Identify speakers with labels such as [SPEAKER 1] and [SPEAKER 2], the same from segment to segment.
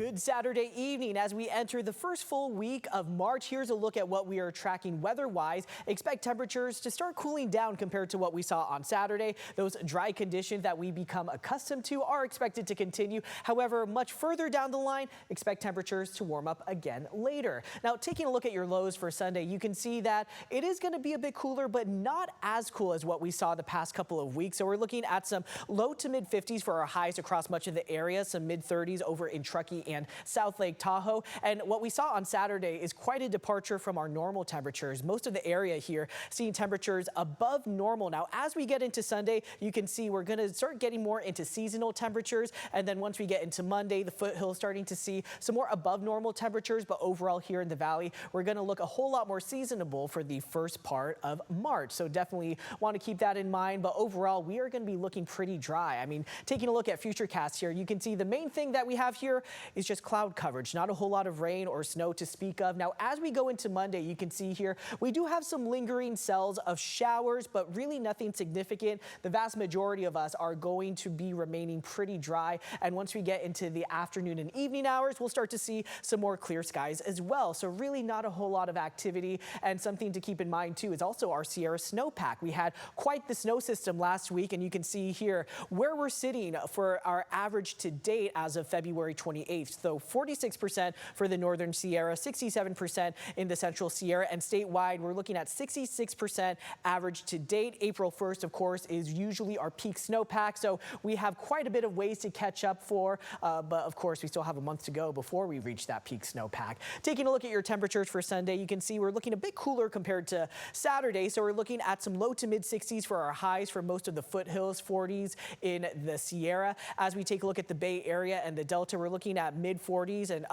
[SPEAKER 1] Good Saturday evening as we enter the first full week of March. Here's a look at what we are tracking weather-wise. Expect temperatures to start cooling down compared to what we saw on Saturday. Those dry conditions that we become accustomed to are expected to continue. However, much further down the line, expect temperatures to warm up again later. Now, taking a look at your lows for Sunday, you can see that it is going to be a bit cooler, but not as cool as what we saw the past couple of weeks. So we're looking at some low to mid 50s for our highs across much of the area, some mid 30s over in Truckee and South Lake Tahoe. And what we saw on Saturday is quite a departure from our normal temperatures. Most of the area here seeing temperatures above normal. Now, as we get into Sunday, you can see we're going to start getting more into seasonal temperatures. And then once we get into Monday, the foothills starting to see some more above normal temperatures. But overall here in the valley, we're going to look a whole lot more seasonable for the first part of March. So definitely want to keep that in mind. But overall, we are going to be looking pretty dry. I mean, taking a look at futurecasts here, you can see the main thing that we have here is just cloud coverage, not a whole lot of rain or snow to speak of. Now, as we go into Monday, you can see here, we do have some lingering cells of showers, but really nothing significant. The vast majority of us are going to be remaining pretty dry. And once we get into the afternoon and evening hours, we'll start to see some more clear skies as well. So really not a whole lot of activity. And something to keep in mind too is also our Sierra snowpack. We had quite the snow system last week, and you can see here where we're sitting for our average to date as of February 28th. So 46% for the northern Sierra, 67% in the central Sierra, and statewide we're looking at 66% average to date. April 1st, of course, is usually our peak snowpack, so we have quite a bit of ways to catch up for, but of course we still have a month to go before we reach that peak snowpack. Taking a look at your temperatures for Sunday, you can see we're looking a bit cooler compared to Saturday, so we're looking at some low to mid 60s for our highs for most of the foothills, 40s in the Sierra. As we take a look at the Bay Area and the Delta, we're looking at mid 40s and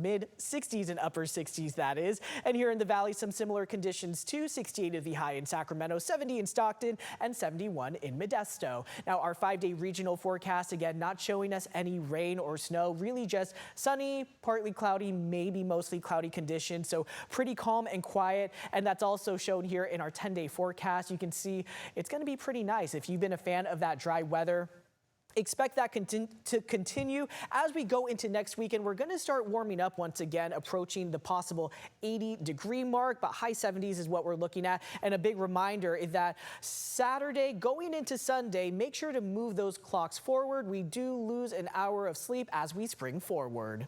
[SPEAKER 1] mid 60s and upper 60s, that is. And here in the valley, some similar conditions too. 68 is the high in Sacramento, 70 in Stockton, and 71 in Modesto. Now, our 5-day regional forecast, again, not showing us any rain or snow, really just sunny, partly cloudy, maybe mostly cloudy conditions. So pretty calm and quiet. And that's also shown here in our 10-day forecast. You can see it's going to be pretty nice. If you've been a fan of that dry weather, expect that to continue as we go into next week, and we're going to start warming up once again, approaching the possible 80-degree mark, but high 70s is what we're looking at. And a big reminder is that Saturday going into Sunday, make sure to move those clocks forward. We do lose an hour of sleep as we spring forward.